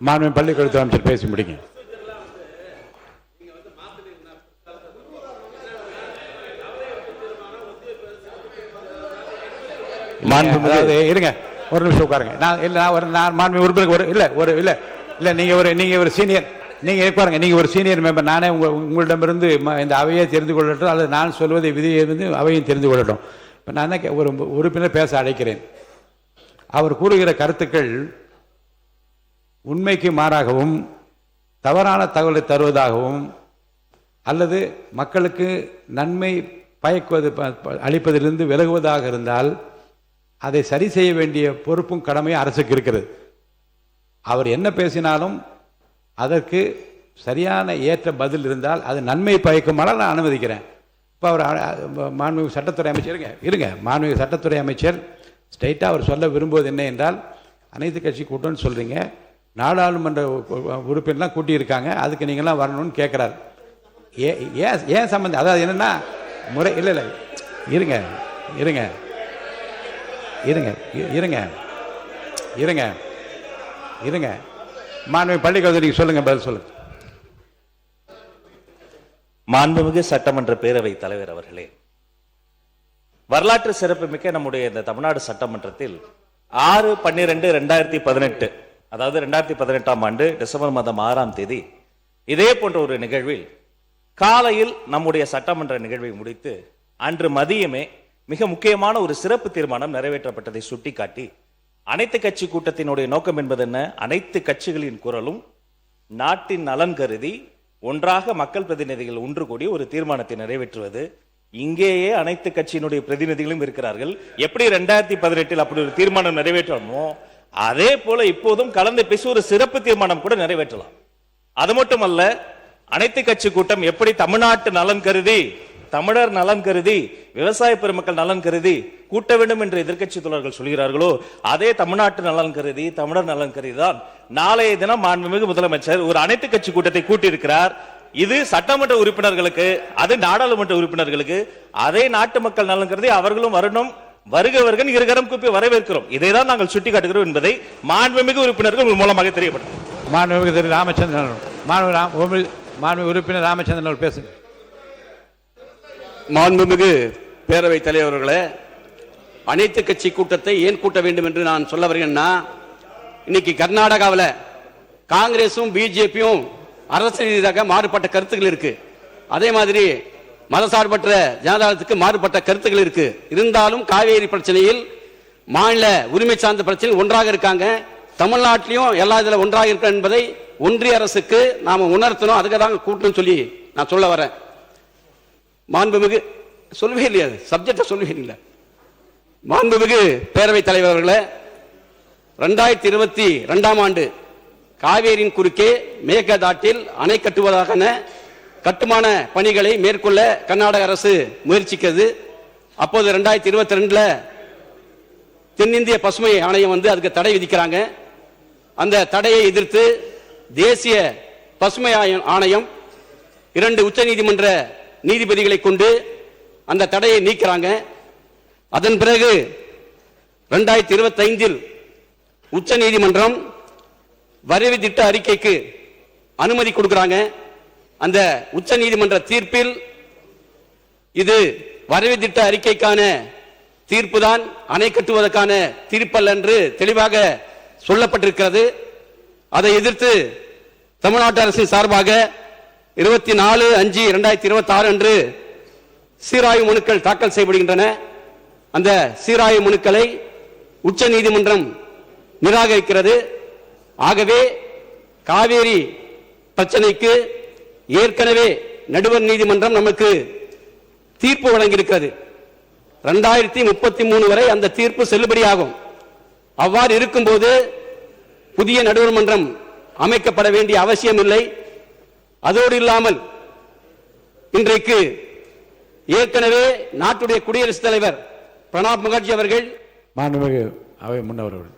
மாண்புமிகு பள்ளிக்கல்வித்துறை அமைச்சர் பேசி முடிங்க. இருங்க ஒரு நிமிஷம் உட்காருங்க. நான் மாண்புமிகு உறுப்பினர் நீங்க ஒரு சீனியர், நீங்க பாருங்க, நீங்க ஒரு சீனியர் மெம்பர். நானே உங்களிடமிருந்து இந்த அவையை தெரிந்து கொள்ளட்டும், அல்லது நான் சொல்வதை விதியை அவையும் தெரிந்து கொள்ளட்டும். இப்போ நான் ஒரு உறுப்பினர் பேச அழைக்கிறேன். அவர் கூறுகிற கருத்துக்கள் உண்மைக்கு மாறாகவும் தவறான தகவலை தருவதாகவும் அல்லது மக்களுக்கு நன்மை பயக்குவது அளிப்பதிலிருந்து விலகுவதாக இருந்தால் அதை சரி செய்ய வேண்டிய பொறுப்பும் கடமையும் அரசுக்கு இருக்கிறது. அவர் என்ன பேசினாலும் அதற்கு சரியான ஏற்ற பதில் இருந்தால் அது நன்மை பயக்குமானால் நான் அனுமதிக்கிறேன். இப்போ அவர் மாண்புமிகு சட்டத்துறை அமைச்சர் இருங்க மாண்புமிகு சட்டத்துறை அமைச்சர் ஸ்ட்ரைட்டாக அவர் சொல்ல விரும்புவது என்ன என்றால், அனைத்து கட்சி கூட்டம்னு சொல்கிறீங்க, நாடாளுமன்ற உறுப்பினர்லாம் கூட்டியிருக்காங்க, அதுக்கு நீங்களாம் வரணும்னு கேட்குறாரு. ஏன் சம்பந்தம்? அதாவது என்னென்னா முறை இல்லை இருங்க இருங்க இருங்க இருங்க இருங்க இருங்க மாண்புமிகு பள்ளிக்கல்வித்துறை சொல்லுங்க, பதில் சொல்லுங்க. மாண்புமிகு சட்டமன்ற பேரவை தலைவர் அவர்களே, வரலாற்று சிறப்புமிக்க நம்முடைய இந்த தமிழ்நாடு சட்டமன்றத்தில் 6/12/2018 அதாவது 2018ஆம் ஆண்டு டிசம்பர் மாதம் 6ஆம் தேதி இதே போன்ற ஒரு நிகழ்வில் காலையில் நம்முடைய சட்டமன்ற நிகழ்வை முடித்து அன்று மதியமே மிக முக்கியமான ஒரு சிறப்பு தீர்மானம் நிறைவேற்றப்பட்டதை சுட்டிக்காட்டி, அனைத்து கட்சி கூட்டத்தினுடைய நோக்கம் என்பது என்ன? அனைத்து கட்சிகளின் குரலும் நாட்டின் நலன் கருதி ஒன்றாக மக்கள் பிரதிநிதிகள் ஒன்று கூடி ஒரு தீர்மானத்தை நிறைவேற்றுவது. இங்கேயே அனைத்து கட்சியினுடைய பிரதிநிதிகளும் இருக்கிறார்கள். எப்படி 2018 அப்படி ஒரு தீர்மானம் நிறைவேற்றணுமோ அதே போல இப்போதும் கலந்து பேசி ஒரு சிறப்பு தீர்மானம் கூட நிறைவேற்றலாம். அது மட்டுமல்ல, அனைத்து கட்சி கூட்டம் எப்படி தமிழ்நாட்டு நலன் கருதி, தமிழர் நலன் கருதி, விவசாய பெருமக்கள் நலன் கருதி கூட்ட வேண்டும் என்று எதிர்க்கட்சி தோழர்கள் சொல்கிறார்களோ, அதே தமிழ்நாட்டு நலன் கருதி, தமிழர் நலன் கருதி தான் நாளைய தினம் மாண்புமிகு முதலமைச்சர் ஒரு அனைத்து கட்சி கூட்டத்தை கூட்டியிருக்கிறார். இது சட்டமன்ற உறுப்பினர்களுக்கு, அது நாடாளுமன்ற உறுப்பினர்களுக்கு, அதே நாட்டு மக்கள் நலன் கருதி அவர்களும் வரணும். வருகவர்கள் இருகரம் கூப்பி வரவேற்கிறோம். இதைதான் நாங்கள் சுட்டிக்காட்டுகிறோம் என்பதை மாண்புமிகு உறுப்பினர்கள் மூலமாக தெரியப்படும். மாண்புமிகு திரு ராமச்சந்திரன், மாண்புமிகு உறுப்பினர் ராமச்சந்திரன் பேசுங்க. மாண்புமிகு பேரவை தலைவர்களே, அனைத்து கட்சி கூட்டத்தை ஏன் கூட்ட வேண்டும் என்று நான் சொல்ல வருகிறேன்னா, இன்னைக்கு கர்நாடகாவில் காங்கிரசும் பிஜேபியும் அரசு ரீதியாக மாறுபட்ட கருத்துக்கள் இருக்கு. அதே மாதிரி மதசார்பற்ற ஜனதாதளத்துக்கு மாறுபட்ட கருத்துக்கள் இருக்கு. இருந்தாலும் காவேரி பிரச்சனையில் மாநில உரிமை சார்ந்த பிரச்சனையில் ஒன்றாக இருக்காங்க. தமிழ்நாட்டிலையும் எல்லா இதில் ஒன்றாக இருக்க என்பதை ஒன்றிய அரசுக்கு நாம உணர்த்தணும். அதுக்கு தான் கூட்டணும் சொல்லி நான் சொல்ல வரேன். மாண்புமிகு சொல்லவே இல்லையா, சப்ஜெக்ட சொல்லவே இல்லை. மாண்புமிகு பேரவைத் தலைவர்களே, 2022ஆம் ஆண்டு காவேரியின் குறுக்கே மேகதாட்டில் அணை கட்டுவதாக கட்டுமான பணிகளை மேற்கொள்ள கர்நாடக அரசு முயற்சிக்கிறது. அப்போது 2022 தென்னிந்திய பசுமை ஆணையம் அதுக்கு தடை விதிக்கிறாங்க. அந்த தடையை எதிர்த்து தேசிய பசுமை ஆணையம் 2 உச்ச நீதிமன்ற நீதிபதிகளை கொண்டு அந்த தடையை நீக்கிறாங்க. அதன் பிறகு 2025 உச்ச நீதிமன்றம் வரைவு திட்ட அறிக்கைக்கு அனுமதி கொடுக்கிறாங்க. அந்த உச்ச நீதிமன்ற தீர்ப்பில் இது வரைவு திட்ட அறிக்கைக்கான தீர்ப்பு தான், அணை கட்டுவதற்கான தீர்ப்பல்ல என்று தெளிவாக சொல்லப்பட்டிருக்கிறது. அதை எதிர்த்து தமிழ்நாட்டு அரசின் சார்பாக 24/5/2026 அன்று சீராய்வு மனுக்கள் தாக்கல் செய்யப்படுகின்றன. அந்த சீராய்வு மனுக்களை உச்ச நீதிமன்றம் நிராகரிக்கிறது. ஆகவே காவேரி பிரச்சனைக்கு ஏற்கனவே நடுவர் நீதிமன்றம் நமக்கு தீர்ப்பு வழங்கியிருக்கிறது. 2033 வரை அந்த தீர்ப்பு செல்லுபடியாகும். அவ்வாறு இருக்கும்போது புதிய நடுவர் மன்றம் அமைக்கப்பட வேண்டிய அவசியம் இல்லை. அதோடு இல்லாமல் இன்றைக்கு ஏற்கனவே நாட்டுடைய குடியரசுத் தலைவர் பிரணாப் முகர்ஜி அவர்கள் மாண்புமிகு அவை முன்னவர்கள்